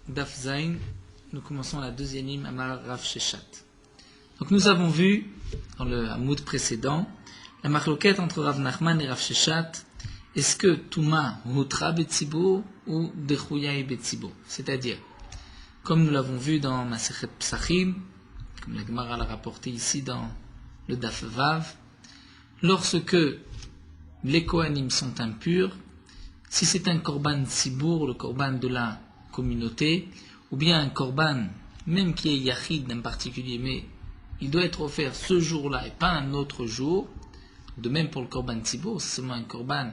Daf Zain, nous commençons la deuxième ligne, Amar Rav Sheshat. Donc nous avons vu, dans le Hamoud précédent, la marloquette entre Rav Nachman et Rav Sheshat. Est-ce que Touma Hutra Betzibur ou Dechouya Betzibur? C'est-à-dire, comme nous l'avons vu dans Masechet Psachim, comme la Gemara l'a rapporté ici dans le Daf Vav, lorsque les Kohanim sont impurs, si c'est un korban Tzibour, le korban de la communauté, ou bien un korban, même qui est Yachid d'un particulier, mais il doit être offert ce jour-là et pas un autre jour, de même pour le korban Tzibour, c'est seulement un korban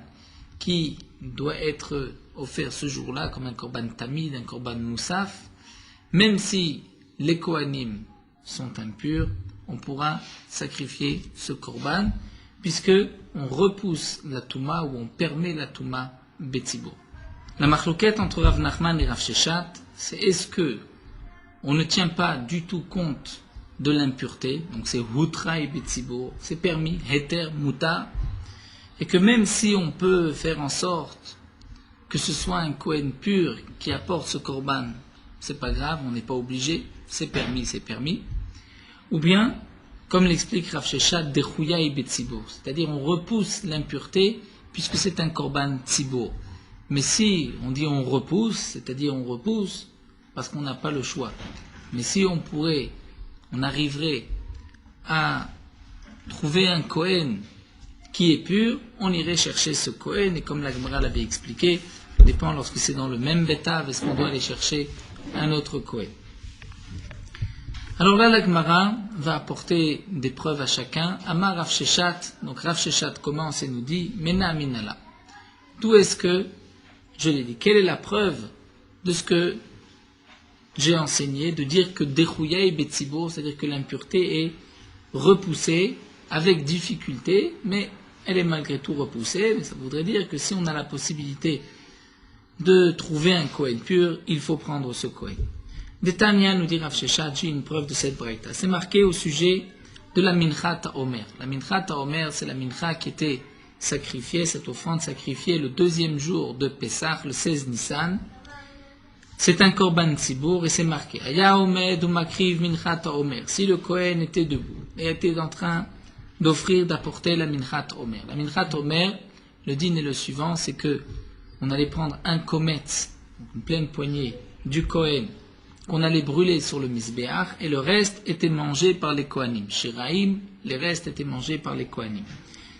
qui doit être offert ce jour-là, comme un korban Tamid, un korban Moussaf, même si les Kohanim sont impurs, on pourra sacrifier ce korban, puisque on repousse la Touma ou on permet la Touma Betzibur. La marloquette entre Rav Nachman et Rav Sheshat, c'est est-ce que on ne tient pas du tout compte de l'impureté, donc c'est Hutra et Betzibur, c'est permis, Heter, Muta, et que même si on peut faire en sorte que ce soit un Kohen pur qui apporte ce korban, c'est pas grave, on n'est pas obligé, c'est permis, ou bien, comme l'explique Rav Sheshat, Dechouya et Betzibur, c'est-à-dire on repousse l'impureté puisque c'est un korban Tzibour. Mais si on dit on repousse, c'est-à-dire on repousse parce qu'on n'a pas le choix. Mais si on arriverait à trouver un Kohen qui est pur, on irait chercher ce Kohen, et comme la Gemara l'avait expliqué, ça dépend lorsque c'est dans le même bétav, est-ce qu'on doit aller chercher un autre Kohen. Alors là, la Gemara va apporter des preuves à chacun. Amar Rav Sheshat, donc Rav Sheshat commence et nous dit, Mena Minala. D'où est-ce que je l'ai dit? Quelle est la preuve de ce que j'ai enseigné, de dire que Dechouya et Betzibur, c'est-à-dire que l'impureté est repoussée avec difficulté, mais elle est malgré tout repoussée. Mais ça voudrait dire que si on a la possibilité de trouver un Kohen pur, il faut prendre ce Kohen. Détania nous dit Rav Sheshat, j'ai une preuve de cette braïta. C'est marqué au sujet de la Mincha Ta'omer. La Mincha Ta'omer, c'est la Mincha qui était sacrifiée, cette offrande sacrifiée le deuxième jour de Pessah, le 16 Nissan. C'est un korban Tzibour et c'est marqué Aya Omed ou Makriv Mincha Ta'omer. Si le Kohen était debout et était en train d'apporter la Mincha Ta'omer. La Mincha Ta'omer, le din est le suivant, c'est que on allait prendre un kometz, une pleine poignée du Kohen, qu'on allait brûler sur le Mizbeach, et le reste était mangé par les Kohanim. Shiraim, les restes étaient mangés par les Kohanim.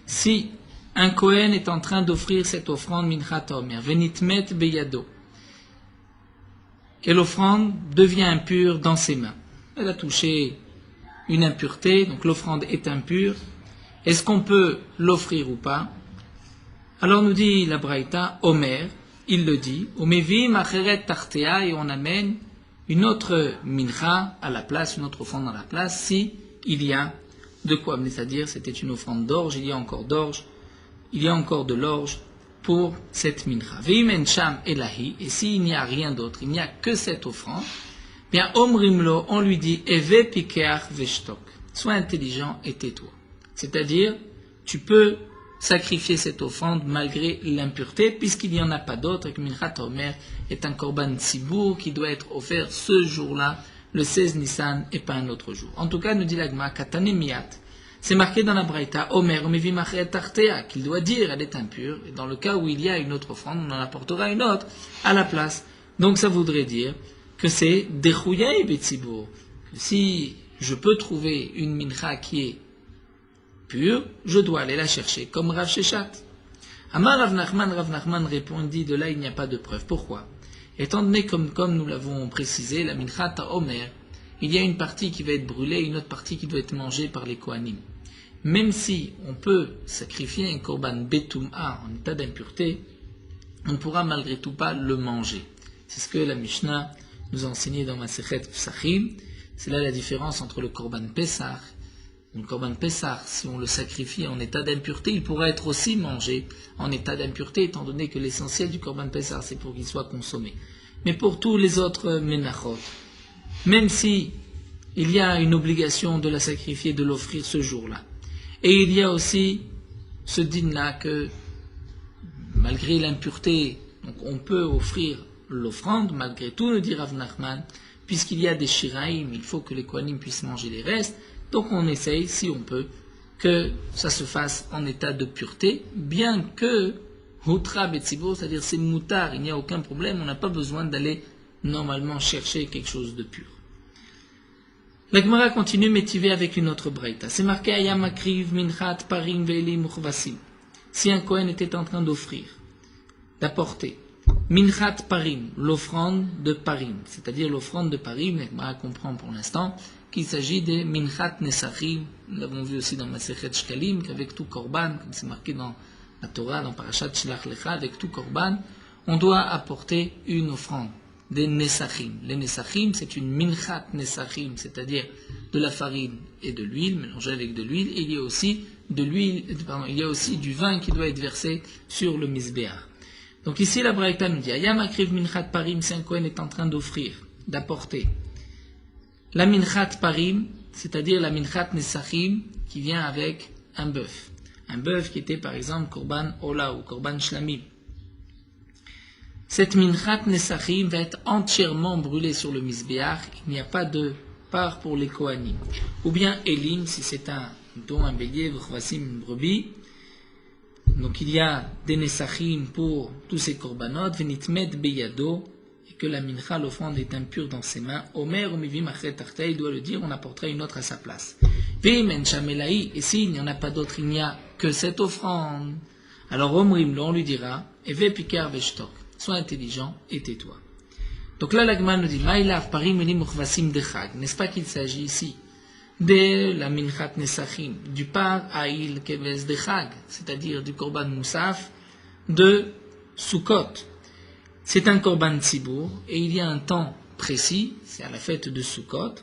Si un Kohen est en train d'offrir cette offrande Mincha Ta'omer, Venitmet Beyado, et l'offrande devient impure dans ses mains. Elle a touché une impureté, donc l'offrande est impure. Est-ce qu'on peut l'offrir ou pas? Alors nous dit la Braïta, Omer, il le dit, Omevim Acheret Tartea, et on amène une autre mincha à la place, une autre offrande à la place, si il y a de quoi, c'est-à-dire c'était une offrande d'orge, il y a encore de l'orge pour cette mincha. Veim en sham elahi, et s'il n'y a rien d'autre, il n'y a que cette offrande, bien omrimlo, on lui dit eve pikeach veshtok, sois intelligent et tais-toi. C'est-à-dire, tu peux sacrifier cette offrande malgré l'impureté, puisqu'il n'y en a pas d'autre, et que Mincha Ta'omer est un korban Tzibour qui doit être offert ce jour-là, le 16 Nissan, et pas un autre jour. En tout cas, nous dit l'Agma, Katane Miyat, c'est marqué dans la Braïta, Omer, Omevim Acheret Tartea, qu'il doit dire, elle est impure, et dans le cas où il y a une autre offrande, on en apportera une autre à la place. Donc ça voudrait dire que c'est Dechouya et Betzibur. Si je peux trouver une mincha qui est pure, je dois aller la chercher, comme Rav Sheshat. Amar Rav Nachman répondit, de là il n'y a pas de preuve. Pourquoi? Étant donné, comme nous l'avons précisé, la Mincha Ta'omer, il y a une partie qui va être brûlée, une autre partie qui doit être mangée par les Kohanim. Même si on peut sacrifier un korban Betum'a en état d'impureté, on ne pourra malgré tout pas le manger. C'est ce que la Mishnah nous a enseigné dans Masechet Psachim. C'est là la différence entre le korban Pessah. Le korban Pessah, si on le sacrifie en état d'impureté, il pourra être aussi mangé en état d'impureté, étant donné que l'essentiel du korban Pessah, c'est pour qu'il soit consommé. Mais pour tous les autres menachot, même si il y a une obligation de la sacrifier, de l'offrir ce jour-là, et il y a aussi ce din-là que, malgré l'impureté, donc on peut offrir l'offrande, malgré tout, nous dit Rav Nachman, puisqu'il y a des shiraim, il faut que les kohanim puissent manger les restes, donc on essaye, si on peut, que ça se fasse en état de pureté, bien que hutra betzibur, c'est-à-dire c'est moutar, il n'y a aucun problème, on n'a pas besoin d'aller normalement chercher quelque chose de pur. La Gemara continue métivée avec une autre braïta. C'est marqué Ayam akriv minchat parim ve'elim uchvasim. Si un Kohen était en train d'offrir, d'apporter minchat parim, l'offrande de parim, c'est-à-dire l'offrande de parim, la Gemara comprend pour l'instant qu'il s'agit des minchat nesachim. Nous l'avons vu aussi dans Masechet Shkalim qu'avec tout korban, comme c'est marqué dans la Torah, dans Parashat Shlach Lecha, avec tout korban, on doit apporter une offrande. Des nesachim. Les nesachim, c'est une minchat nesachim, c'est-à-dire de la farine et de l'huile, mélangée avec de l'huile, et il y a aussi il y a aussi du vin qui doit être versé sur le misbéach. Donc ici, la Braïta nous dit, Ayam akriv minchat parim, si un Kohen est en train d'offrir, d'apporter la minchat parim, c'est-à-dire la minchat nesachim, qui vient avec un bœuf. Un bœuf qui était par exemple korban ola ou korban shlamim. Cette minchat nesachim va être entièrement brûlée sur le misbéach, il n'y a pas de part pour les kohanim. Ou bien elim, si c'est un bélier, v'chvasim, une brebis. Donc il y a des nesachim pour tous ces korbanot, v'nitmet beyado, et que la mincha, l'offrande, est impure dans ses mains. Omer ou mivim achet tartei, il doit le dire, on apportera une autre à sa place. Ve'men shamelaï, et s'il n'y en a pas d'autre, il n'y a que cette offrande. Alors omrim, on lui dira, eve pikar veshtok. Sois intelligent et tais-toi. Donc là, l'Agma nous dit, Maïlav parim elim uchvasim dechag. N'est-ce pas qu'il s'agit ici de la minchat nesachim, du par aïl keves dechag, c'est-à-dire du korban moussaf de Sukkot. C'est un korban tzibour et il y a un temps précis, c'est à la fête de Sukkot.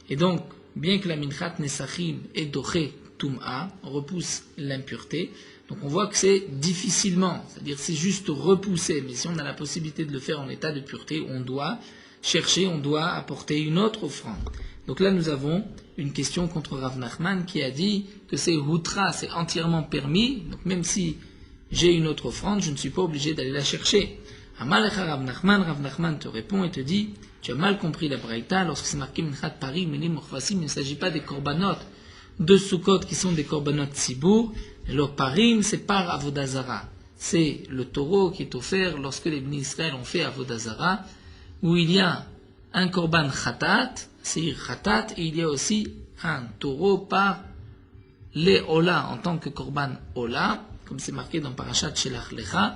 Et donc, bien que la minchat nesachim est doché tum'a, repousse l'impureté, donc on voit que c'est difficilement, c'est-à-dire c'est juste repoussé, mais si on a la possibilité de le faire en état de pureté, on doit chercher, on doit apporter une autre offrande. Donc là nous avons une question contre Rav Nachman qui a dit que c'est hutra, c'est entièrement permis, donc même si j'ai une autre offrande, je ne suis pas obligé d'aller la chercher. Amalecha Rav Nachman te répond et te dit, tu as mal compris la braïta, lorsque c'est marqué minchat parim elim uchvasim, il ne s'agit pas des korbanot de Sukkot qui sont des korbanot tzibour. Le parim, c'est par Avodazara. C'est le taureau qui est offert lorsque les Bnei Israël ont fait Avodazara, où il y a un korban khatat, c'est khatat, et il y a aussi un taureau par les ola, en tant que korban ola, comme c'est marqué dans Parashat Shelach Lecha.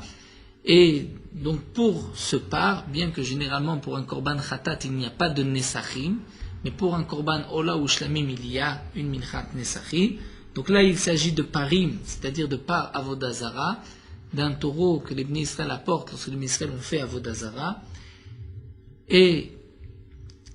Et donc pour ce par, bien que généralement pour un korban khatat il n'y a pas de nesachim, mais pour un korban ola ou shlamim il y a une minchat nesachim. Donc là, il s'agit de parim, c'est-à-dire de par avodazara, d'un taureau que les Bnei Israël apportent lorsque les Bnei Israël ont fait avodazara. Et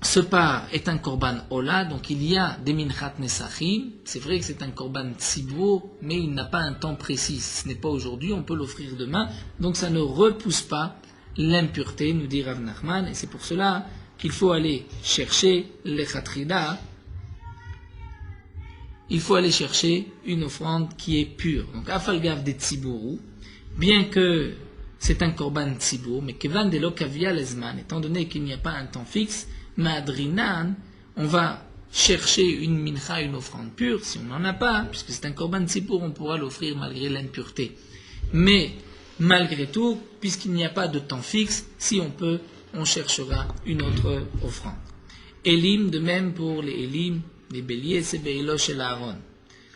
ce par est un korban ola, donc il y a des minchat nesachim. C'est vrai que c'est un korban tzibour, mais il n'a pas un temps précis. Ce n'est pas aujourd'hui, on peut l'offrir demain. Donc ça ne repousse pas l'impureté, nous dit Rav Nachman. Et c'est pour cela qu'il faut aller chercher les chatrida. Il faut aller chercher une offrande qui est pure. Donc, afalgav de tzibourou, bien que c'est un korban tzibour, mais kevan de lokavia lesman, étant donné qu'il n'y a pas un temps fixe, madrinan, on va chercher une mincha, une offrande pure, si on n'en a pas, puisque c'est un korban tzibour, on pourra l'offrir malgré l'impureté. Mais, malgré tout, puisqu'il n'y a pas de temps fixe, si on peut, on cherchera une autre offrande. Elim, de même pour les elim, les béliers, c'est Beilo chez Aaron.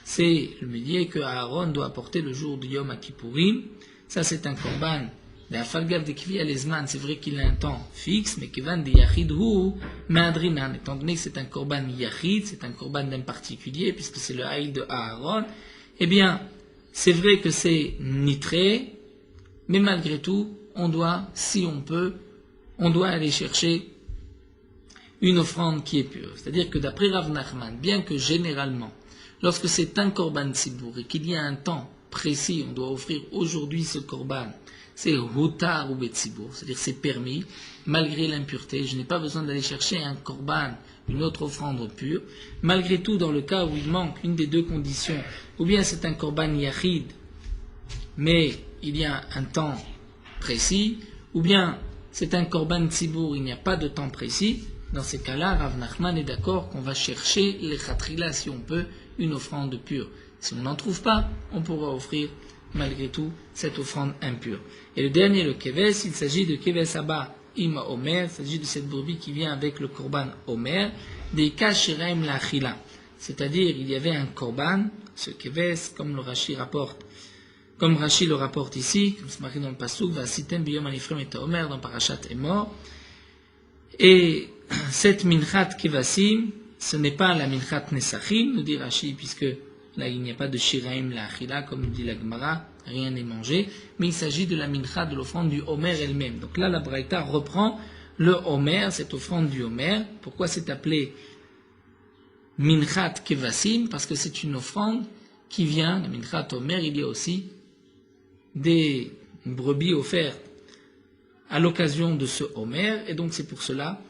C'est le bélier que Aaron doit apporter le jour du Yom Kippourim. Ça, c'est un korban. La falgav de Kvi Alezman, c'est vrai qu'il a un temps fixe, mais Kevan de Yachid Hu, Madrinan, étant donné que c'est un korban Yachid, c'est un korban d'un particulier, puisque c'est le haïl de Aaron, eh bien, c'est vrai que c'est nitré, mais malgré tout, on doit, si on peut, on doit aller chercher une offrande qui est pure. C'est-à-dire que d'après Rav Nachman, bien que généralement, lorsque c'est un korban tzibour et qu'il y a un temps précis, on doit offrir aujourd'hui ce korban, c'est hutar ou betzibour, c'est-à-dire c'est permis, malgré l'impureté, je n'ai pas besoin d'aller chercher un korban, une autre offrande pure. Malgré tout, dans le cas où il manque une des deux conditions, ou bien c'est un korban yachid, mais il y a un temps précis, ou bien c'est un korban tzibour, il n'y a pas de temps précis, dans ces cas-là, Rav Nachman est d'accord qu'on va chercher les khatrila, si on peut, une offrande pure. Si on n'en trouve pas, on pourra offrir malgré tout cette offrande impure. Et le dernier, le keves, il s'agit de keves abba ima omer, il s'agit de cette brebis qui vient avec le korban omer, des kashiraim la achila. C'est-à-dire, il y avait un korban, ce keves, comme Rashi le rapporte ici, comme c'est marqué dans le pasuk, va sitem biyom anifrem et omer dans Parashat Emor. Et cette minchat kevasim, ce n'est pas la minchat nesachim, nous dit Rashi, puisque là il n'y a pas de shiraim la achila, comme dit la Gemara, rien n'est mangé, mais il s'agit de la minchat de l'offrande du Homer elle-même. Donc là la Braïta reprend le Homer, cette offrande du Homer. Pourquoi c'est appelé minchat kevasim? Parce que c'est une offrande qui vient, la minchat Homer, il y a aussi des brebis offertes à l'occasion de ce Homer, et donc c'est pour cela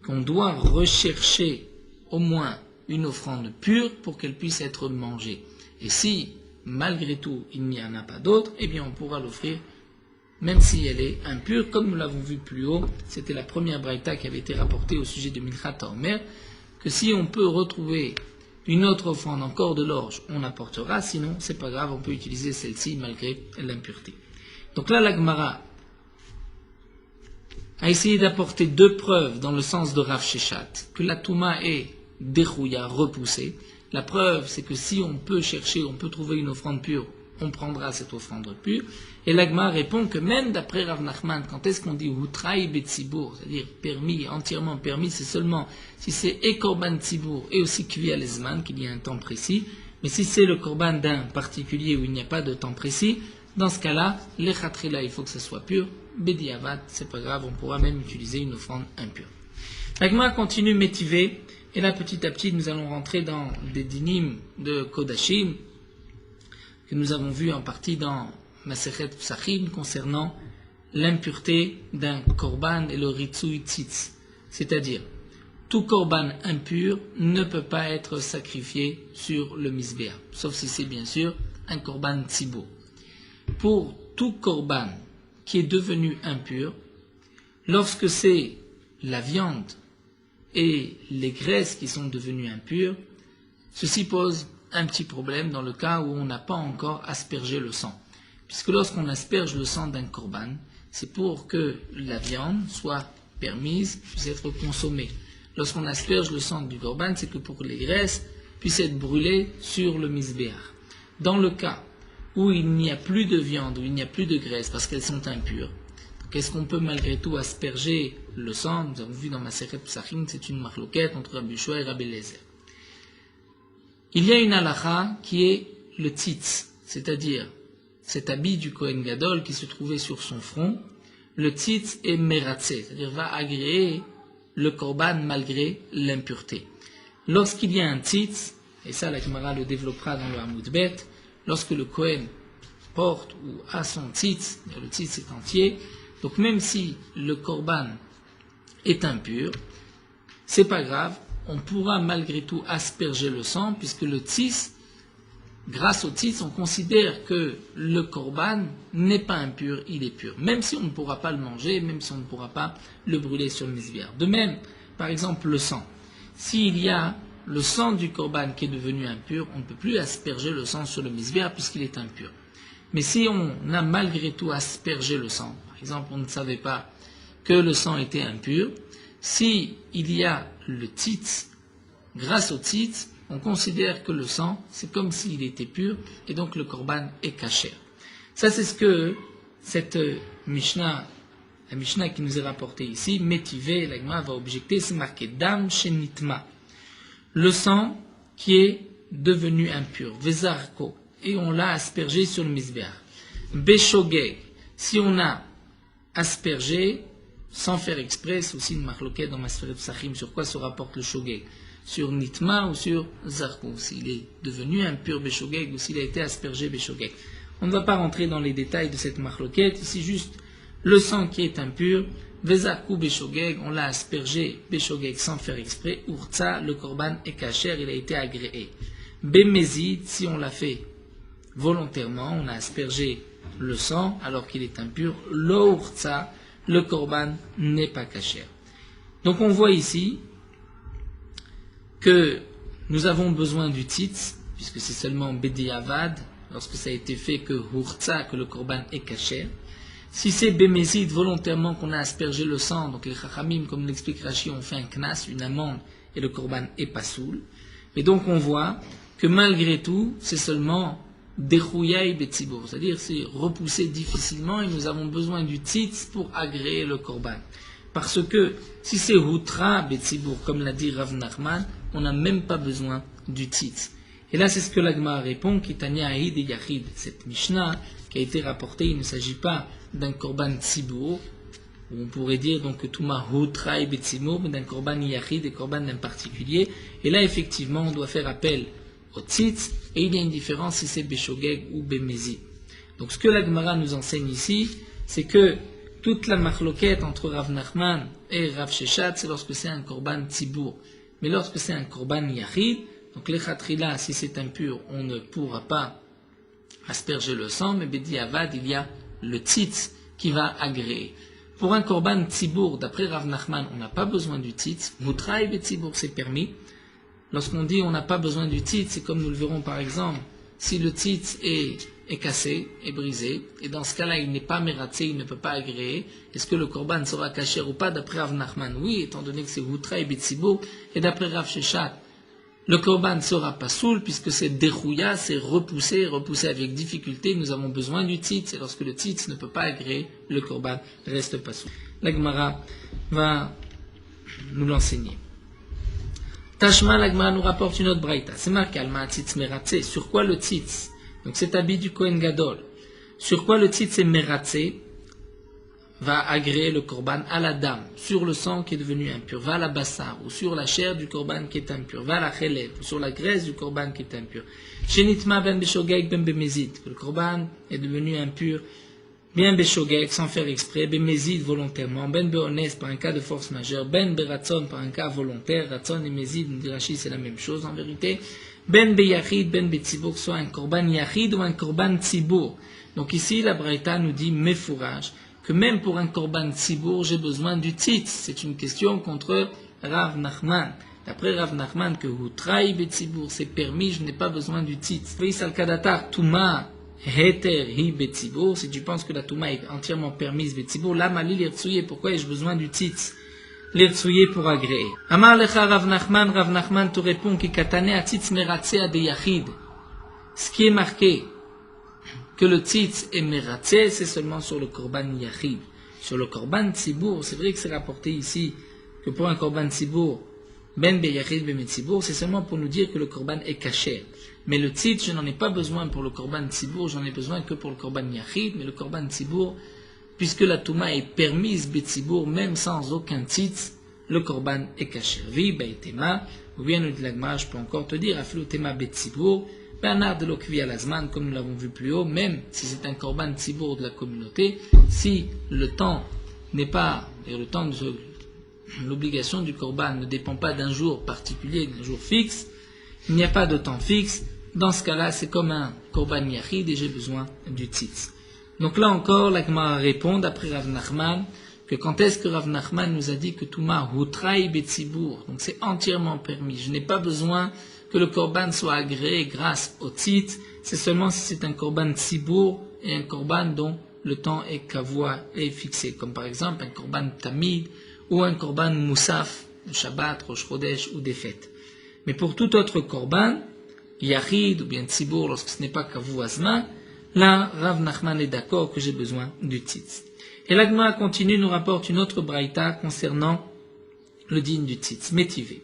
qu'on doit rechercher au moins une offrande pure pour qu'elle puisse être mangée. Et si, malgré tout, il n'y en a pas d'autre, eh bien on pourra l'offrir, même si elle est impure, comme nous l'avons vu plus haut, c'était la première braïta qui avait été rapportée au sujet de Minchat Homer, que si on peut retrouver une autre offrande encore de l'orge, on apportera, sinon c'est pas grave, on peut utiliser celle-ci malgré l'impureté. Donc là, la Gemara a essayé d'apporter deux preuves dans le sens de Rav Sheshat, que la Touma est dérouilla, repoussée. La preuve, c'est que si on peut chercher, on peut trouver une offrande pure, on prendra cette offrande pure. Et l'Agma répond que même d'après Rav Nachman, quand est-ce qu'on dit Hutraï Betsibour, c'est-à-dire permis, entièrement permis, c'est seulement si c'est et Korban Tzibour et aussi Kvi Alezman, qu'il y a un temps précis. Mais si c'est le Korban d'un particulier où il n'y a pas de temps précis, dans ce cas-là, les Khatrila, il faut que ça soit pur. Bediavat, c'est pas grave, on pourra même utiliser une offrande impure. L'Agma continue métivé, et là petit à petit nous allons rentrer dans des dinim de Kodashim, que nous avons vu en partie dans Masechet Psachim concernant l'impureté d'un korban et le ritsui tzitz. C'est-à-dire, tout korban impur ne peut pas être sacrifié sur le misbéa, sauf si c'est bien sûr un korban tzibour. Pour tout korban qui est devenu impur, lorsque c'est la viande et les graisses qui sont devenues impures, ceci pose un petit problème dans le cas où on n'a pas encore aspergé le sang. Puisque lorsqu'on asperge le sang d'un korban, c'est pour que la viande soit permise, puisse être consommée. Lorsqu'on asperge le sang du korban, c'est que pour que les graisses puissent être brûlées sur le misbéach. Dans le cas où il n'y a plus de viande, où il n'y a plus de graisse parce qu'elles sont impures, est-ce qu'on peut malgré tout asperger le sang? Nous avons vu dans Masechet Psachim, c'est une marloquette entre Rabbi Yoshua et Rabbi Eliezer. Il y a une halakha qui est le tzitz, c'est-à-dire cet habit du Kohen Gadol qui se trouvait sur son front. Le tzitz est meratzé, c'est-à-dire va agréer le korban malgré l'impureté. Lorsqu'il y a un tzitz, et ça la Gemara le développera dans le Hamoud Bet, lorsque le Kohen porte ou a son tzitz, le tzitz est entier, donc même si le korban est impur, c'est pas grave, on pourra malgré tout asperger le sang, puisque le tzitz, grâce au tzitz, on considère que le korban n'est pas impur, il est pur. Même si on ne pourra pas le manger, même si on ne pourra pas le brûler sur le misbéach. De même, par exemple, le sang. S'il y a le sang du korban qui est devenu impur, on ne peut plus asperger le sang sur le misbéach puisqu'il est impur. Mais si on a malgré tout aspergé le sang, par exemple, on ne savait pas que le sang était impur, si il y a le tzitz, grâce au tzitz, on considère que le sang, c'est comme s'il était pur, et donc le korban est kasher. Ça, c'est ce que cette Mishnah, la Mishnah qui nous est rapportée ici, métivé, la Gemara va objecter, c'est marqué dam shenitma, le sang qui est devenu impur, vezarko, et on l'a aspergé sur le misbéach. Beshogeg, si on a aspergé sans faire exprès, c'est aussi une marloquette dans Masechet Psachim, sur quoi se rapporte le shogeg? Sur Nitma ou sur Zarko, s'il est devenu impur Beshogeg ou s'il a été aspergé Beshogeg. On ne va pas rentrer dans les détails de cette marloquette, ici juste le sang qui est impur, Vezarku Beshogeg, on l'a aspergé Beshogeg sans faire exprès, Urtza, le korban est kasher, il a été agréé. Bemezid, si on l'a fait volontairement, on a aspergé le sang alors qu'il est impur, Lo Urtza, le korban n'est pas kasher. Donc on voit ici que nous avons besoin du tzitz, puisque c'est seulement Bediavad, lorsque ça a été fait que Hurtza, que le korban est kasher. Si c'est Bémézid, volontairement qu'on a aspergé le sang, donc les Chachamim, comme l'explique Rashi, ont fait un knas, une amende, et le korban est pasoul. Et donc on voit que malgré tout, c'est seulement Dechouyaï Betzibur, c'est-à-dire c'est repoussé difficilement et nous avons besoin du tzitz pour agréer le korban. Parce que si c'est Hutra Betzibur, comme l'a dit Rav Nachman, on n'a même pas besoin du tzitz. Et là c'est ce que l'Agma répond, Kitania Aïd et Yachid, cette Mishnah qui a été rapportée, il ne s'agit pas d'un korban tzibur, on pourrait dire donc que Touma Hutra et Betzibur, mais d'un korban Yachid, des korban d'un particulier. Et là effectivement on doit faire appel au tzitz, et il y a une différence si c'est Beshogeg ou Bemezi. Donc ce que la Gemara nous enseigne ici, c'est que toute la marloquette entre Rav Nachman et Rav Sheshat, c'est lorsque c'est un korban tzibur. Mais lorsque c'est un korban yachid, donc les khatrila, si c'est impur, on ne pourra pas asperger le sang, mais Bedi Avad, il y a le tzitz qui va agréer. Pour un korban tzibur, d'après Rav Nachman, on n'a pas besoin du tzitz. Mutraï et tzibur, c'est permis. Lorsqu'on dit on n'a pas besoin du tzitz, c'est comme nous le verrons par exemple, si le tzitz est cassé, est brisé, et dans ce cas-là il n'est pas mératsé, il ne peut pas agréer, est-ce que le korban sera kasher ou pas d'après Rav Nachman? Oui, étant donné que c'est Hutra et Betzibur, et d'après Rav Sheshat, le korban sera pas soul, puisque c'est déchouya, c'est repoussé avec difficulté, nous avons besoin du tzitz, et lorsque le tzitz ne peut pas agréer, le korban reste pas soul. La Gemara va nous l'enseigner. Tashma, la Gemara nous rapporte une autre braïta. C'est marqué Alma tzitz meratze. Sur quoi le tzitz? Donc cet habit du Kohen Gadol. Sur quoi le tzitz est meratze va agréer le korban à la dame, sur le sang qui est devenu impur, va à la bassar, ou sur la chair du korban qui est impur, va à la chelev, ou sur la graisse du korban qui est impur. Shenitma ben beshogeg ben bemezid, que le korban est devenu impur, bien beshogeg, sans faire exprès, bemezid volontairement, ben beones par un cas de force majeure, ben beratson par un cas volontaire, ratson et mezid, nous dit Rashi, c'est la même chose en vérité, ben beyachid, ben betzibur, soit un korban yachid ou un korban tzibur. Donc ici, la Braïta nous dit, mefourage, que même pour un korban tzibur, j'ai besoin du tzitz. C'est une question contre Rav Nachman. D'après Rav Nachman, que Hutraï betzibur, c'est permis, je n'ai pas besoin du tzitz. Veisal kadatar, Touma, Heter, hi betzibur, si tu penses que la Touma est entièrement permise betzibur, là, mali l'irtsouye, pourquoi ai-je besoin du tzitz? L'irtsouye pour agréer. Amar lecha Rav Nachman te répond, ki katane a tzitz meratse a de yachid. Ce qui est marqué, que le tzitz est meratze, c'est seulement sur le korban yachid. Sur le korban tzibur, c'est vrai que c'est rapporté ici que pour un korban tzibur, ben be yachid ben tzibur, c'est seulement pour nous dire que le korban est kasher. Mais le tzitz, je n'en ai pas besoin pour le korban tzibur, j'en ai besoin que pour le korban yachid, mais le korban tzibur, puisque la touma est permise betzibur, même sans aucun tzitz, le korban est kasher. Vi beitema, ou bien nous dit l'agma, je peux encore te dire, aflu tema betzibur, Bernard de l'Okvi à l'Azman, comme nous l'avons vu plus haut, même si c'est un korban tzibur de la communauté, si le temps n'est pas, et le temps de l'obligation du korban ne dépend pas d'un jour particulier, d'un jour fixe, il n'y a pas de temps fixe, dans ce cas-là, c'est comme un korban yachid et j'ai besoin du tzitz. Donc là encore, la Gemara répond, d'après Rav Nachman, que quand est-ce que Rav Nachman nous a dit que Touma Hutraï betzibur, donc c'est entièrement permis, je n'ai pas besoin que le korban soit agréé grâce au tzitz, c'est seulement si c'est un korban tzibur et un korban dont le temps est kavua et fixé, comme par exemple un korban tamid ou un korban moussaf, le Shabbat, Rosh Chodesh ou des fêtes. Mais pour tout autre korban, yachid ou bien tzibur, lorsque ce n'est pas kavua azman, là, Rav Nachman est d'accord que j'ai besoin du tzitz. Et l'Agma continue, nous rapporte une autre braïta concernant le digne du tzitz, métivé.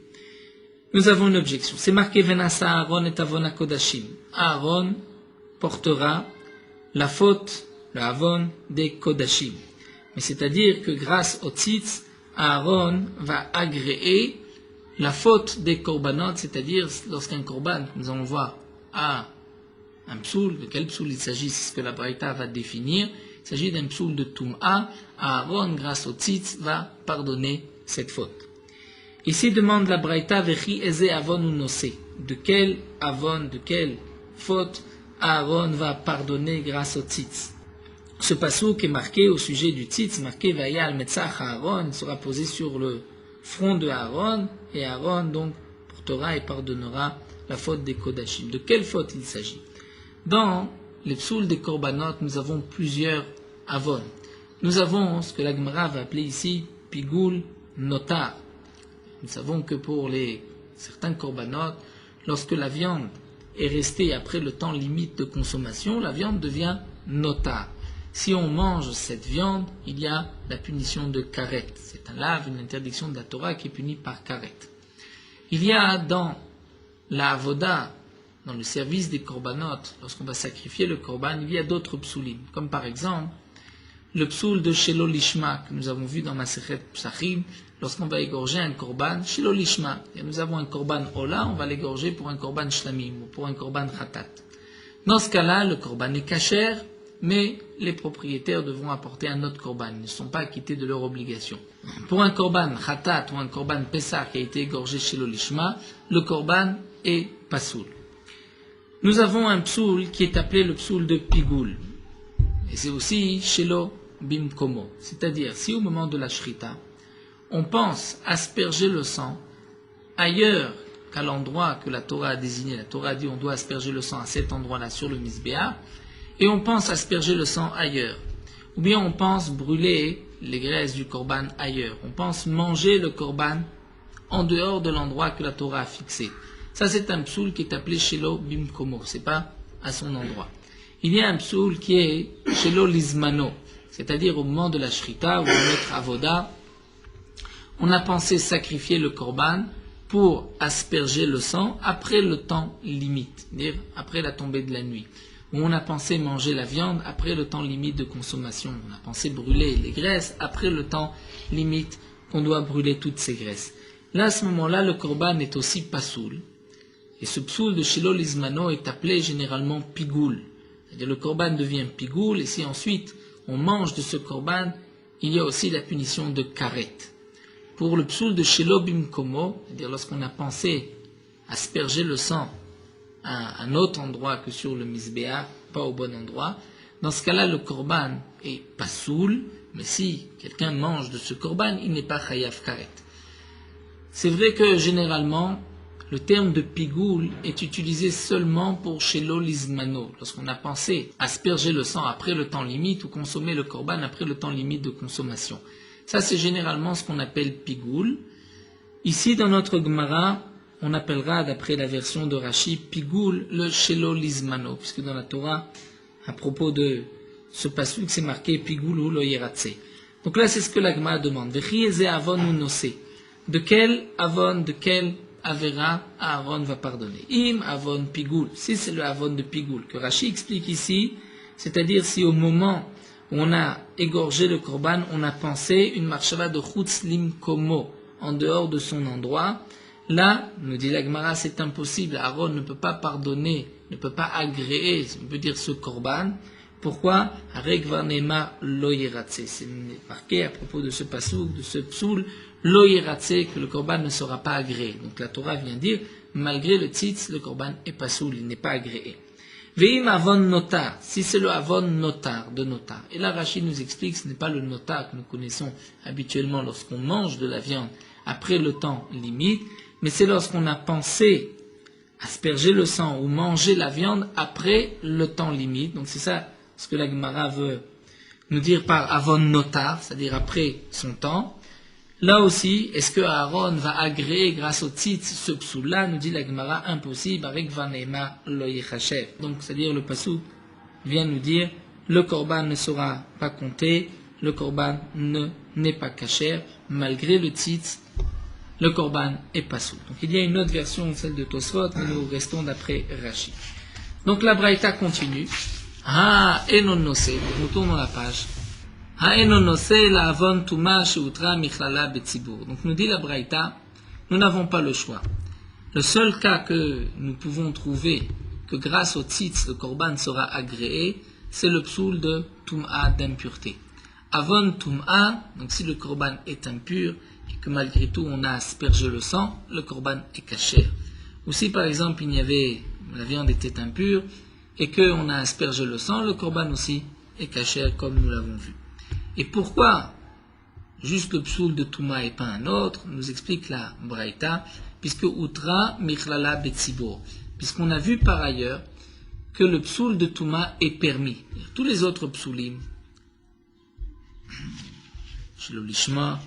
Nous avons une objection. C'est marqué Venasa Aaron et Avon Kodashim. Aaron portera la faute, le Avon des Kodashim. Mais c'est-à-dire que grâce au tzitz, Aaron va agréer la faute des korbanot, c'est-à-dire lorsqu'un korban, nous allons voir, a un psoul, de quel psoul il s'agit, c'est ce que la Braïta va définir. Il s'agit d'un psoul de Tum'a. Aaron, grâce au tzitz, va pardonner cette faute. Ici demande la Braïta Vechi Eze Avon ou Nosé. De quel Avon, de quelle faute Aaron va pardonner grâce au tzitz? Ce passouk est marqué au sujet du tzitz, marqué Vaya al Metzach Aaron, il sera posé sur le front de Aaron, et Aaron donc portera et pardonnera la faute des Kodashim. De quelle faute il s'agit? Dans les psouls des Korbanot, nous avons plusieurs avon. Nous avons ce que la Gemara va appeler ici Pigul Notar. Nous savons que pour certains Korbanot, lorsque la viande est restée après le temps limite de consommation, la viande devient Notar. Si on mange cette viande, il y a la punition de karet. C'est un lave, une interdiction de la Torah qui est punie par karet. Il y a dans la avoda, dans le service des korbanot, lorsqu'on va sacrifier le korban, il y a d'autres psoulim, comme par exemple le psoul de Shelo Lishma, que nous avons vu dans Masechet Psachim, lorsqu'on va égorger un korban, Shelo Lishma. Et nous avons un korban Ola, on va l'égorger pour un korban Shlamim, ou pour un korban Khatat. Dans ce cas-là, le korban est kasher, mais les propriétaires devront apporter un autre korban. Ils ne sont pas acquittés de leur obligation. Pour un korban Khatat ou un korban Pessah qui a été égorgé chez l'Olishma, le korban est pasoul. Nous avons un psoul qui est appelé le psoul de Pigoul. Et c'est aussi Shelo Bimkomo. C'est-à-dire, si au moment de la shrita, on pense asperger le sang ailleurs qu'à l'endroit que la Torah a désigné, la Torah a dit on doit asperger le sang à cet endroit-là sur le Mizbeah, et on pense asperger le sang ailleurs. Ou bien on pense brûler les graisses du korban ailleurs. On pense manger le korban en dehors de l'endroit que la Torah a fixé. Ça c'est un psoul qui est appelé Shelo Bimkomo, c'est pas à son endroit. Il y a un psoul qui est Shelo Lizmano, c'est-à-dire au moment de la shrita ou de notre avoda, on a pensé sacrifier le korban pour asperger le sang après le temps limite, c'est-à-dire après la tombée de la nuit. Où on a pensé manger la viande après le temps limite de consommation. On a pensé brûler les graisses après le temps limite qu'on doit brûler toutes ces graisses. Là, à ce moment-là, le korban est aussi pasoul. Et ce psoul de Shelo Lizmano est appelé généralement pigoul. C'est-à-dire le korban devient pigoul, et si ensuite on mange de ce korban, il y a aussi la punition de karet. Pour le psoul de Shelo Bimkomo, c'est-à-dire lorsqu'on a pensé asperger le sang à un autre endroit que sur le Mizbeah, pas au bon endroit, dans ce cas-là, le korban est pasoul, mais si quelqu'un mange de ce korban, il n'est pas chayav karet. C'est vrai que généralement, le terme de pigoul est utilisé seulement pour Shelo Lizmano, lorsqu'on a pensé asperger le sang après le temps limite ou consommer le korban après le temps limite de consommation. Ça, c'est généralement ce qu'on appelle pigoul. Ici, dans notre Gemara, on appellera, d'après la version de Rashi, pigoul le Shelo Lizmano, puisque dans la Torah, à propos de ce pasuk, c'est marqué pigoul ou lo yeratse. Donc là, c'est ce que la Gemara demande. Vechi eze avon ou nosé. De quel avon, de quel avera Aaron va pardonner? Im avon pigoul. Si c'est le avon de pigoul que Rashi explique ici, c'est-à-dire si au moment où on a égorgé le korban, on a pensé une marshava de chutz limkomo, en dehors de son endroit. Là, nous dit la Gemara, c'est impossible. Aaron ne peut pas pardonner, ne peut pas agréer, on peut dire ce korban. Pourquoi? Arek vanema lo yeratse. C'est marqué à propos de ce pasouk, de ce psoul, lo yeratse, que le korban ne sera pas agréé. Donc la Torah vient dire, malgré le tzitz, le korban est pasoul, il n'est pas agréé. Veim avon notar, si c'est le avon notar, de notar. Et là, Rachid nous explique, ce n'est pas le notar que nous connaissons habituellement lorsqu'on mange de la viande après le temps limite, mais c'est lorsqu'on a pensé asperger le sang ou manger la viande après le temps limite. Donc c'est ça ce que la Gemara veut nous dire par avon notar, c'est-à-dire après son temps. Là aussi, est-ce que Aaron va agréer grâce au tzitz ce psoul-là? Nous dit la Gemara, impossible, avec vanema lo yichashev. Donc c'est-à-dire le pasuk vient nous dire, le korban ne sera pas compté, le korban n'est pas kasher, malgré le tzitz, le korban est pasoul. Donc il y a une autre version, celle de Tosfot, mais nous restons d'après Rashi. Donc la Braïta continue. Ha enon nosé, nous tournons la page. Ha enon nosé la avon tuma sheutra michlala betzibur. Donc nous dit la Braïta, nous n'avons pas le choix. Le seul cas que nous pouvons trouver que grâce au tzitz le korban sera agréé, c'est le psoul de tum'a, d'impureté. Avon tum'a, donc si le korban est impur, et que malgré tout on a aspergé le sang, le korban est kasher. Ou si par exemple la viande était impure, et qu'on a aspergé le sang, le korban aussi est cachère comme nous l'avons vu. Et pourquoi juste le psoul de Touma et pas un autre, nous explique la Braïta, puisque Outra Michlala Betzibor, puisqu'on a vu par ailleurs que le psoul de Touma est permis. Tous les autres psoulim, chez le Lishma,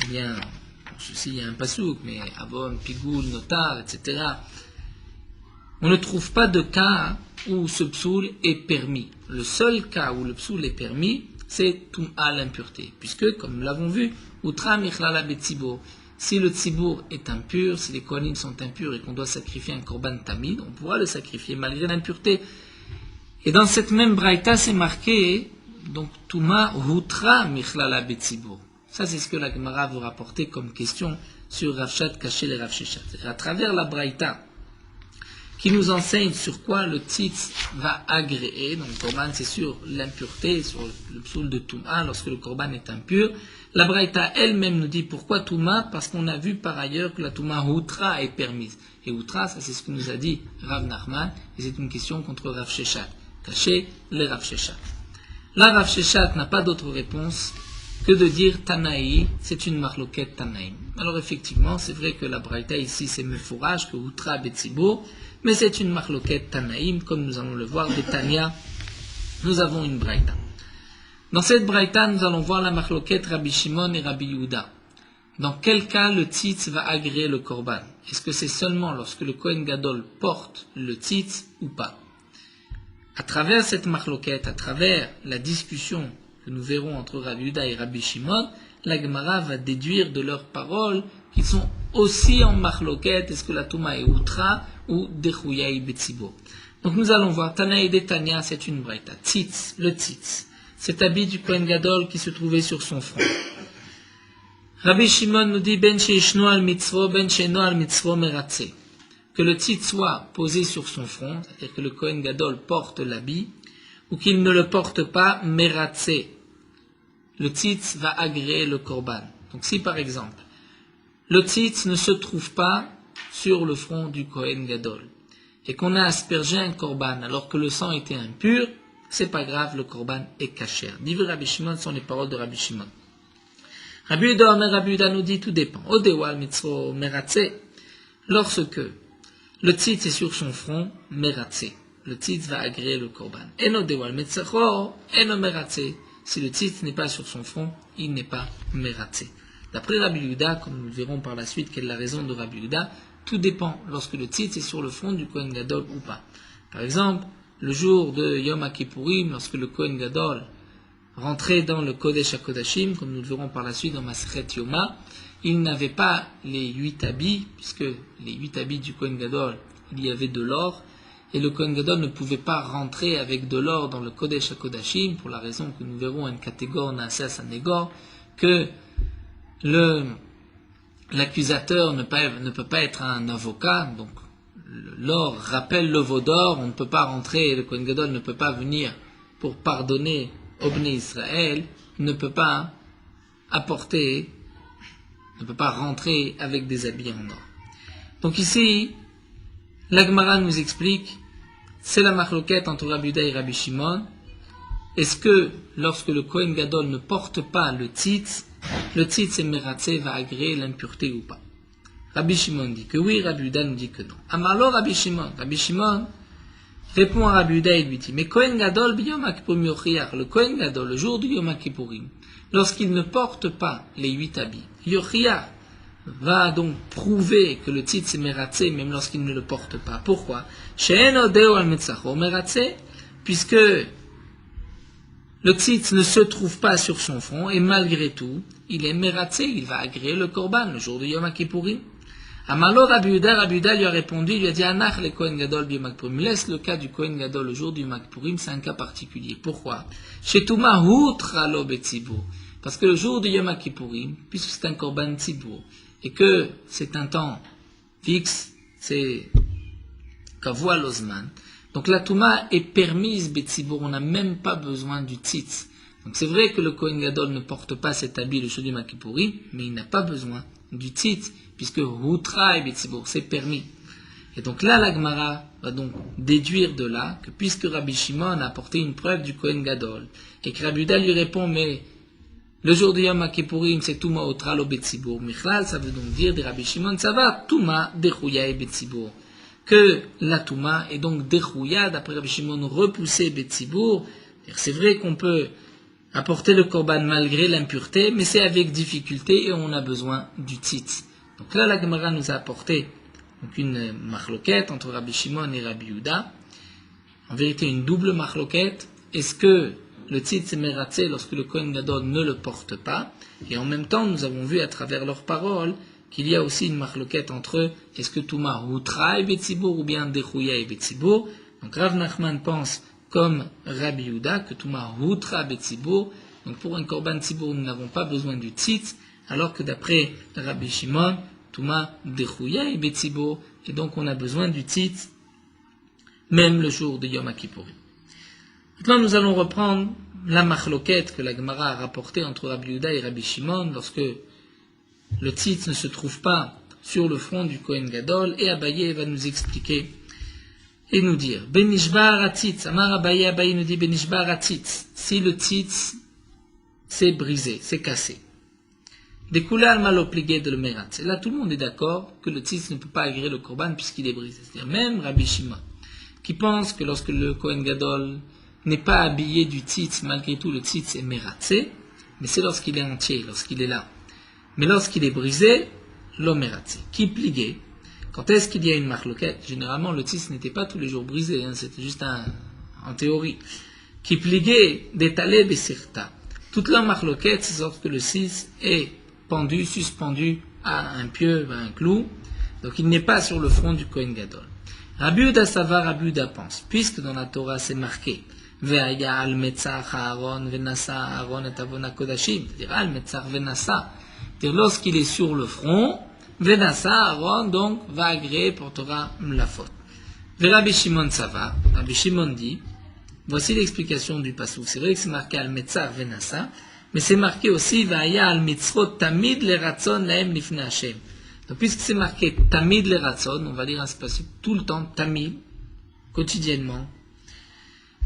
il y a un pasouk, mais Avon, Pigoul, Notar, etc. On ne trouve pas de cas où ce psoul est permis. Le seul cas où le psoul est permis, c'est Touma, l'impureté. Puisque, comme nous l'avons vu, Outra Michlala Betzibor, si le tzibour est impur, si les kohanim sont impurs et qu'on doit sacrifier un korban tamid, on pourra le sacrifier malgré l'impureté. Et dans cette même braïta, c'est marqué, donc, Touma Outra Michlala Betzibor. Ça, c'est ce que la Gemara veut rapporter comme question sur Rav Shad Kashel et Rav Sheshat. À travers la braïta, qui nous enseigne sur quoi le tzitz va agréer, donc le korban c'est sur l'impureté, sur le psoul de Touma, lorsque le korban est impur. La braïta elle-même nous dit pourquoi Touma, parce qu'on a vu par ailleurs que la Touma Outra est permise. Et Outra, ça c'est ce que nous a dit Rav Nachman, et c'est une question contre Rav Sheshat. Caché les Rav Sheshat. Là, Rav Sheshat n'a pas d'autre réponse que de dire Tanaï, c'est une marloquette Tanaïm. Alors effectivement, c'est vrai que la braïta ici c'est Mefourage, que Outra Betzibor, mais c'est une marloquette Tanaïm, comme nous allons le voir de Tania, nous avons une braïta. Dans cette braïta, nous allons voir la marloquette Rabbi Shimon et Rabbi Yehuda. Dans quel cas le tzitz va agréer le korban? Est-ce que c'est seulement lorsque le Kohen Gadol porte le tzitz ou pas? À travers cette marloquette, à travers la discussion que nous verrons entre Rabbi Yehuda et Rabbi Shimon, la Gemara va déduire de leurs paroles qu'ils sont aussi en marloquette, est-ce que la Touma est Outra ou Dechouyaï Betzibor. Donc nous allons voir, Tanaï de Tania, c'est une braïta. Tzitz, le tzitz, cet habit du Kohen Gadol qui se trouvait sur son front. Rabbi Shimon nous dit, Ben sheishno al mitzvo, ben sheino al mitzvo meratze. Que le tzitz soit posé sur son front, c'est-à-dire que le Kohen Gadol porte l'habit, ou qu'il ne le porte pas, meratze. Le tzitz va agréer le korban. Donc si par exemple, le tzitz ne se trouve pas sur le front du Kohen Gadol, et qu'on a aspergé un korban alors que le sang était impur, c'est pas grave, le korban est kasher. Divrei Rabbi Shimon sont les paroles de Rabbi Shimon. Rabbi Yehuda nous dit tout dépend. Odewal mitzvo meratze, lorsque le tzitz est sur son front, meratze. Le tzitz va agréer le korban. Eno dewal mitzachor, eno meratze. Si le tzitz n'est pas sur son front, il n'est pas meratze. D'après Rabbi Yehuda, comme nous verrons par la suite quelle est la raison de Rabbi Yehuda, tout dépend lorsque le tzitz est sur le front du Kohen Gadol ou pas. Par exemple, le jour de Yom HaKippurim, lorsque le Kohen Gadol rentrait dans le Kodesh HaKodashim, comme nous le verrons par la suite dans Masechet Yoma, il n'avait pas les 8 habits, puisque les 8 habits du Kohen Gadol, il y avait de l'or, et le Kohen Gadol ne pouvait pas rentrer avec de l'or dans le Kodesh HaKodashim, pour la raison que nous verrons un catégore Naaseh Sanégor, que l'accusateur ne peut pas être un avocat, donc l'or rappelle le veau d'or, on ne peut pas rentrer, le Kohen Gadol ne peut pas venir pour pardonner au Bnei Israël, ne peut pas rentrer avec des habits en or. Donc ici, la Gemara nous explique, c'est la marloquette entre Rabbi Yehuda et Rabbi Shimon. Est-ce que lorsque le Kohen Gadol ne porte pas le tzitz et meratze va agréer l'impureté ou pas? Rabbi Shimon dit que oui, Rabbi Yehuda nous dit que non. Amalo Rabbi Shimon répond à Rabbi Yehuda et lui dit, mais Kohen Gadol b'yom HaKippurim yochiach, le Kohen Gadol, le jour du Yom HaKippurim, lorsqu'il ne porte pas les 8 habits, yochiach va donc prouver que le tzitz est meratze même lorsqu'il ne le porte pas. Pourquoi? She'en odeo al metzacho meratze, puisque le tzitz ne se trouve pas sur son front, et malgré tout, il est meratze, il va agréer le korban le jour du Yom HaKippurim. Amalo Rabbi Yehuda lui a répondu, il lui a dit, Anach le Kohen Gadol b'Yom HaKippurim. Laisse le cas du Kohen Gadol le jour du Yom HaKippurim, c'est un cas particulier. Pourquoi? Shetuma hutra lo betzibur. Parce que le jour du Yom HaKippurim, puisque c'est un korban tzibur, et que c'est un temps fixe, c'est kavua lozman. Donc la Touma est permise betzibur, on n'a même pas besoin du tzitz. Donc c'est vrai que le Kohen Gadol ne porte pas cet habit le jour du Yom HaKippurim, mais il n'a pas besoin du tzitz, puisque hutra et betzibur, c'est permis. Et donc là, la Gemara va donc déduire de là que puisque Rabbi Shimon a apporté une preuve du Kohen Gadol, et que Rabbi Yehuda lui répond, mais le jour de Yom Kippourim, c'est Touma Otral au Betsibour. Michlal, ça veut donc dire, des Rabbi Shimon, ça va, Touma Dechouya et Betsibour. Que la Touma est donc Dechouya, d'après Rabbi Shimon, repoussée Betsibour. C'est vrai qu'on peut apporter le korban malgré l'impureté, mais c'est avec difficulté et on a besoin du tzitz. Donc là, la Gemara nous a apporté donc une marloquette entre Rabbi Shimon et Rabbi Yehuda. En vérité, une double marloquette. Est-ce que le tzitz est mératzé lorsque le Kohen Gadol ne le porte pas? Et en même temps, nous avons vu à travers leurs paroles qu'il y a aussi une marloquette entre eux. Est-ce que Touma Hutra et Betsibour ou bien Dechouya et Betsibour? Donc Rav Nachman pense comme Rabbi Yehuda que Touma Hutra Betsibour. Donc pour un korban Tzibour, nous n'avons pas besoin du tzitz, alors que d'après Rabbi Shimon, Touma Dechouya et Betsibour, et donc on a besoin du tzitz même le jour de Yom Kippourim. Maintenant, nous allons reprendre la marloquette que la Gemara a rapportée entre Rabbi Yehuda et Rabbi Shimon lorsque le tzitz ne se trouve pas sur le front du Kohen Gadol, et Abaye va nous expliquer et nous dire Benishbar atzitz, Amar Abaye, Abaye nous dit Benishbar atzitz, si le tzitz s'est brisé, s'est cassé. Dekoulal malopligé de le meratz. Et là, tout le monde est d'accord que le tzitz ne peut pas agréer le korban puisqu'il est brisé. C'est-à-dire même Rabbi Shimon, qui pense que lorsque le Kohen Gadol n'est pas habillé du tzitz, malgré tout le tzitz est mératzé, mais c'est lorsqu'il est entier, lorsqu'il est là. Mais lorsqu'il est brisé, l'homme mératzé. Qui pligué? Quand est-ce qu'il y a une marloquette? Généralement, le tzitz n'était pas tous les jours brisé, c'était juste en théorie. Qui pligué d'étaler besirta. Toute la marloquette, c'est lorsque le tzitz est pendu, suspendu à un pieu, à un clou, donc il n'est pas sur le front du Kohen Gadol. Rabbi Yehuda Savar, Rabbi Yehuda pense, puisque dans la Torah c'est marqué Ve'aya al metzach Aaron venasa Aaron et avona kodashim, c'est-à-dire al metzach venasa, c'est-à-dire lorsqu'il est sur le front, venasa Aaron donc va agréer, portera la faute. Rabbi Shimon Savar, Rabbi Shimon dit, voici l'explication du pasuk. C'est vrai que c'est marqué al metzach venasa, mais c'est marqué aussi Ve'aya al mitzrot tamid le ratzon lahem lifnei Hashem. Donc, puisque c'est marqué Tamid le Ratzon, on va lire un passage tout le temps, Tamid, quotidiennement.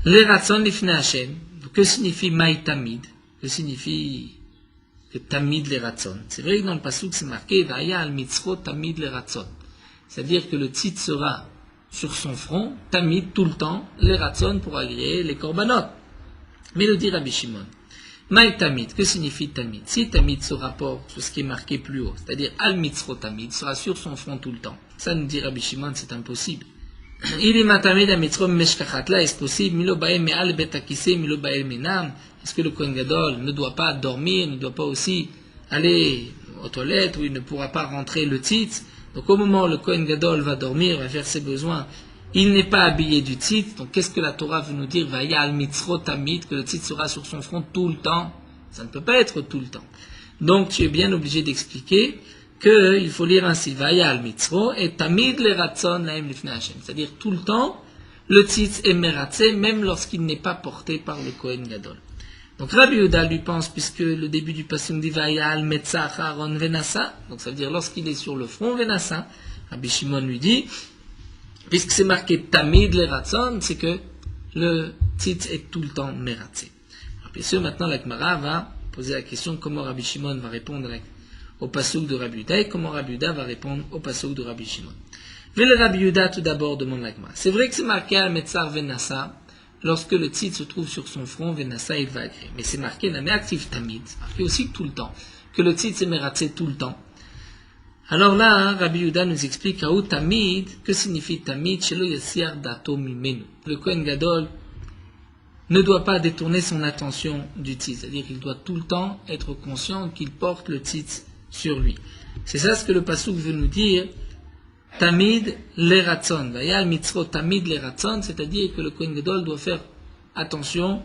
Le Ratzon lifnei Hashem. Que signifie Maï Tamid? Que signifie que Tamid le Ratzon? C'est vrai que dans le passage c'est marqué Vaya al mitzro Tamid le Ratzon. C'est-à-dire que le titre sera sur son front, Tamid tout le temps, le Ratzon pour agréer les korbanot. Mais le dit Rabbi Shimon. Maï Tamid, que signifie Tamid? Si Tamid se rapporte sur ce qui est marqué plus haut, c'est-à-dire Al Mitzro Tamid, sera sur son front tout le temps. Ça nous dit Rabbi Shimon, c'est impossible. Il est matamid à Mitzro Meshkachatla, est-ce possible? Milo Bael Me'al Betakise, Milo Bael Menam. Est-ce que le Kohen Gadol ne doit pas dormir, ne doit pas aussi aller aux toilettes, où il ne pourra pas rentrer le tzitz? Donc au moment où le Kohen Gadol va dormir, va faire ses besoins, il n'est pas habillé du tzitz. Donc qu'est-ce que la Torah veut nous dire? Vaya al mitzro tamid, que le tzitz sera sur son front tout le temps. Ça ne peut pas être tout le temps. Donc tu es bien obligé d'expliquer qu'il faut lire ainsi Vaya al mitzro et tamid le ratzon lahem lifnei Hashem. C'est-à-dire tout le temps, le tzitz est meratzé, même lorsqu'il n'est pas porté par le Kohen Gadol. Donc Rabbi Yehuda lui pense, puisque le début du passage dit Vaya al metzach Aaron venasa, donc ça veut dire lorsqu'il est sur le front venasa. Rabbi Shimon lui dit, puisque c'est marqué Tamid le Ratzon, c'est que le tzitz est tout le temps meratzé. Alors bien sûr, maintenant la Gemara va poser la question comment Rabbi Shimon va répondre au pasuk de Rabbi Yehuda et comment Rabbi Yehuda va répondre au pasuk de Rabbi Shimon. Le Rabbi Yehuda tout d'abord demande la Gemara. C'est vrai que c'est marqué al metzar venasa, lorsque le tzitz se trouve sur son front, venasa il va agréer. Mais c'est marqué name actif tamid, c'est marqué aussi tout le temps, que le tzitz est meratzé tout le temps. Alors là, Rabbi Yehuda nous explique Aou Tamid, que signifie Tamid, Shelo Yassir Dato Mimenu. Le Kohen Gadol ne doit pas détourner son attention du tzitz, c'est-à-dire qu'il doit tout le temps être conscient qu'il porte le tzitz sur lui. C'est ça ce que le pasuk veut nous dire, Tamid le Ratzon, Vayal Mitzro Tamid le Ratzon, c'est-à-dire que le Kohen Gadol doit faire attention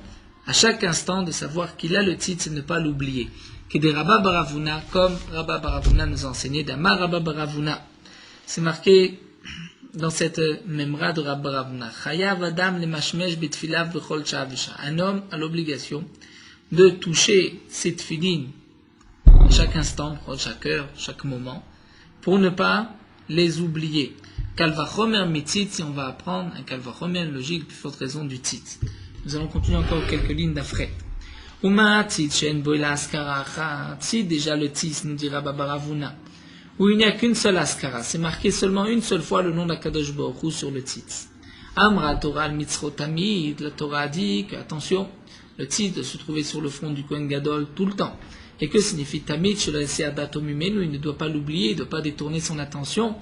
à chaque instant de savoir qu'il a le tzitz et ne pas l'oublier. Que des Rabba Baravuna, comme Rabba Baravuna nous a enseigné, d'Amar Rabba Baravuna. C'est marqué dans cette memra de Rabba Baravuna. Chayav Adam le mashmesh betfilav bechol shah v'shah. Un homme a l'obligation de toucher ses tfilines chaque instant, chaque heure, chaque moment, pour ne pas les oublier. Kalvachomer mitzit, si on va apprendre un kalvachomer logique, plus forte raison du tzit. Nous allons continuer encore quelques lignes d'afret. Uma tzit shen boila askara achat. Tzit, déjà le tzit, nous dira Babaravuna. Où il n'y a qu'une seule askara. C'est marqué seulement une seule fois le nom d'Akadosh Baruch Hu sur le tzit. Amra Torah al-Mitzro Tamid, la Torah a dit que, attention, le tzit doit se trouver sur le front du Kohen Gadol tout le temps. Et que signifie Tamid, chez le Datom Humenu, il ne doit pas l'oublier, il ne doit pas détourner son attention.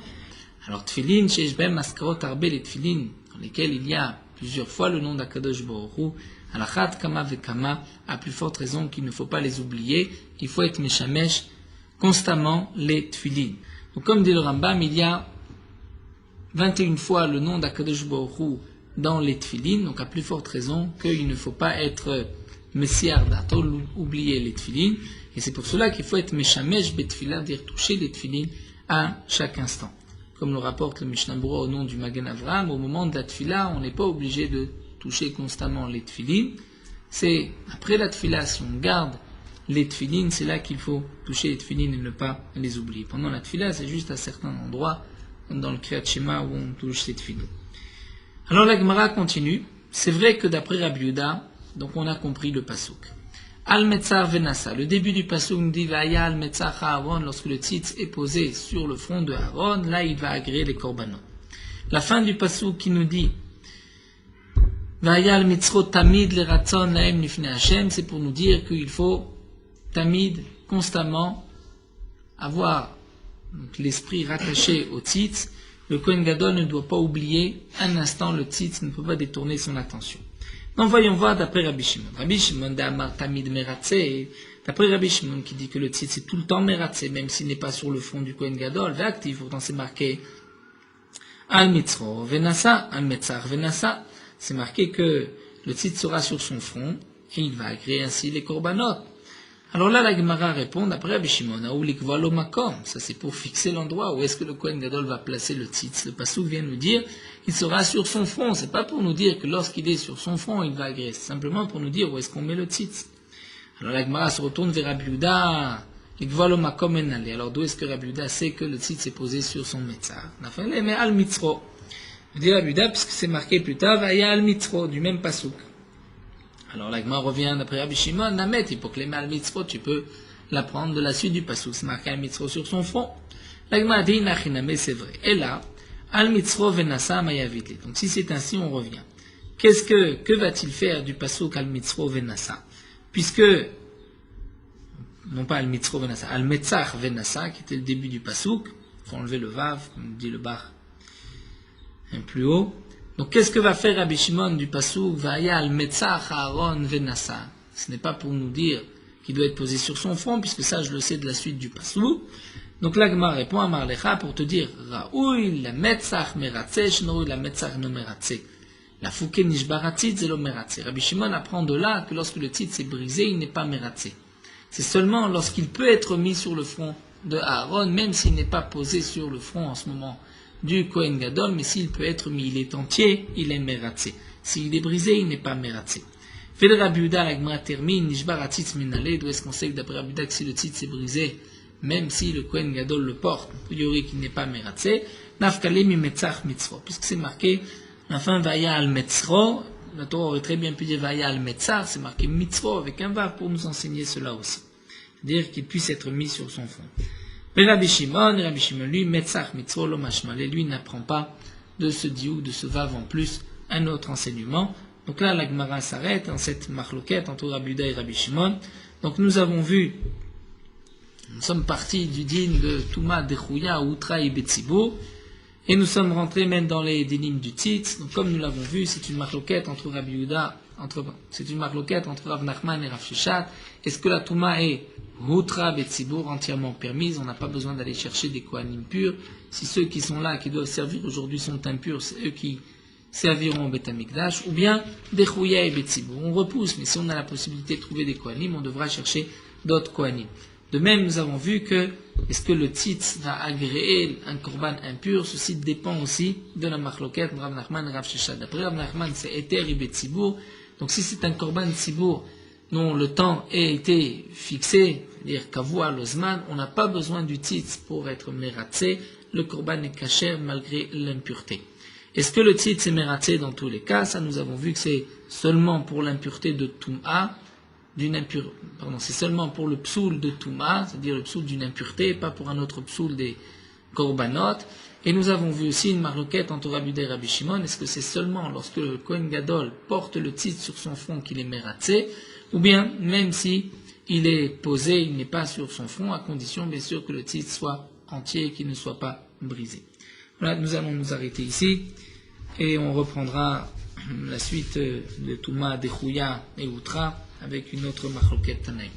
Alors Tfilin, Sheshbem, Askarot, Arbe, les Tfilin, dans lesquels il y a plusieurs fois le nom d'Akadosh Baruch Hu, Alachat, Kama, Vekama, à plus forte raison qu'il ne faut pas les oublier, il faut être Meshamesh constamment les Tfilin. Donc comme dit le Rambam, il y a 21 fois le nom d'Akadosh Baruch Hu dans les Tfilin, donc à plus forte raison qu'il ne faut pas être Messiar d'Atol, oublier les Tfilin, et c'est pour cela qu'il faut être Meshamesh Betfila, dire toucher les Tfilin à chaque instant. Comme le rapporte le Mishnah Berurah au nom du Magen Avraham, au moment de la Tfila, on n'est pas obligé de toucher constamment les Tfilin, c'est après la Tfila, si on garde les Tfilin, c'est là qu'il faut toucher les Tfilin et ne pas les oublier. Pendant la Tfila, c'est juste à certains endroits, dans le Kriyat Shema où on touche cette fille. Alors la Gemara continue. C'est vrai que d'après Rabbi Yehuda, donc on a compris le pasuk. Al-Metzar Venasa. Le début du pasuk nous dit Vaya Al-Metzar Aaron, lorsque le tzitz est posé sur le front de Aaron, là il va agréer les korbanot. La fin du pasuk qui nous dit Vaya Al-Mitzro Tamid le Ratzon Laem Nifne Hashem, c'est pour nous dire qu'il faut Tamid constamment avoir donc l'esprit rattaché au tzitz. Le Kohen Gadol ne doit pas oublier un instant le tzitz, ne peut pas détourner son attention. Donc voyons voir d'après Rabbi Shimon. Rabbi Shimon d'Amar Tamid Meratze, d'après Rabbi Shimon qui dit que le tzitz est tout le temps Meratze, même s'il n'est pas sur le front du Kohen Gadol, actif, pourtant c'est marqué Al Mitzro Venasa, Al Metzar Venasa, c'est marqué que le tzitz sera sur son front et il va agréer ainsi les korbanot. Alors là, la Gemara répond, d'après Rabbi Shimon, ça c'est pour fixer l'endroit où est-ce que le Kohen Gadol va placer le tzitz. Le pasuk vient nous dire qu'il sera sur son front. C'est pas pour nous dire que lorsqu'il est sur son front, il va agréer. C'est simplement pour nous dire où est-ce qu'on met le tzitz. Alors la Gemara se retourne vers Rabbi Yehuda, alors d'où est-ce que Rabbi Yehuda sait que le tzitz est posé sur son metzar? Mais al mitzro. Je dis Rabbi Yehuda, puisque c'est marqué plus tard, Vaya al mitzro, du même pasuk. Alors la Gemara revient d'après Rabbi Shimon, Namet, Hippoklémé al-Mitzvot, tu peux l'apprendre de la suite du pasuk, c'est marqué al-Mitzvot sur son front. La Gemara dit, Nachiname, c'est vrai. Et là, al-Mitzvot venasa mayavidli. Donc si c'est ainsi, on revient. Que va-t-il faire du pasuk al-Mitzvot venasa? Puisque, non pas al-Mitzvot venasa, al-Metzach venasa, qui était le début du pasuk, il faut enlever le vav, comme dit le bar un plus haut. Donc, qu'est-ce que va faire Rabbi Shimon du pasuk Vaya al-Metzach Aaron Venasa? Ce n'est pas pour nous dire qu'il doit être posé sur son front, puisque ça, je le sais de la suite du pasuk. Donc, l'Agma répond à Marlecha pour te dire Raoui la Metzach Meratze, Shnoui la Metzach no Meratze. La Fouke Nishbaratzit, c'est le Meratze. Rabbi Shimon apprend de là que lorsque le titre s'est brisé, il n'est pas Meratze. C'est seulement lorsqu'il peut être mis sur le front de Aaron, même s'il n'est pas posé sur le front en ce moment du Kohen Gadol, mais s'il peut être mis, il est entier, il est Meratze. S'il est brisé, il n'est pas Meratze. Fait le Rabbi Yehuda, la Gemara termine, Nishbaratzit minale, d'où est-ce qu'on sait que d'après Rabbi Yehuda, que si le titre s'est brisé, même si le Kohen Gadol le porte, a priori qu'il n'est pas Meratze, Nafkale mi Metzach Mitzro, puisque c'est marqué, enfin, Vaya al Metzro, la Torah aurait très bien pu dire Vaya al Metzar, c'est marqué Mitzro avec un vav pour nous enseigner cela aussi. C'est-à-dire qu'il puisse être mis sur son front. Mais Rabbi Shimon, lui, Metzach Mitzro lo mashmale, lui n'apprend pas de ce diou, de ce vav en plus, un autre enseignement. Donc là, la Gemara s'arrête dans cette marloquette entre Rabbi Yehuda et Rabbi Shimon. Donc nous avons vu, nous sommes partis du din de Touma Dechouya Outra et Betsibo, et nous sommes rentrés même dans les dinim du tzitz. Donc comme nous l'avons vu, c'est une marloquette entre Rabbi Yehuda, c'est une marloquette entre Rav Nachman et Rav Sheshat. Est-ce que la Touma est Hutra Betsibour entièrement permise? On n'a pas besoin d'aller chercher des Kohanim purs. Si ceux qui sont là, qui doivent servir aujourd'hui sont impurs, c'est eux qui serviront au Beth Amikdash. Ou bien des Chouya et Betsibour. On repousse, mais si on a la possibilité de trouver des Kohanim, on devra chercher d'autres Kohanim. De même, nous avons vu que, est-ce que le tzitz va agréer un korban impur? Ceci dépend aussi de la marloquette Rav Nachman et Rav Sheshat. D'après Rav Nachman, c'est Eter et Betsibour. Donc si c'est un korban Tzibour dont le temps a été fixé, c'est-à-dire Kavua Lozman, on n'a pas besoin du tzitz pour être Meratze. le korban est caché malgré l'impureté. Est-ce que le tzitz est mératsé dans tous les cas? Ça, nous avons vu que c'est seulement pour l'impureté de Touma, c'est seulement pour le psoul de Touma, c'est-à-dire le psoul d'une impureté, pas pour un autre psoul des korbanot. Et nous avons vu aussi une marloquette entre Rabbi Yehuda et Rabbi Shimon. Est-ce que c'est seulement lorsque le Kohen Gadol porte le tzitz sur son front qu'il est mératsé, ou bien même si il est posé, il n'est pas sur son front, à condition bien sûr que le tzitz soit entier et qu'il ne soit pas brisé. Voilà, nous allons nous arrêter ici et on reprendra la suite de Touma, Dechouya et Outra avec une autre marloquette Tanaïm.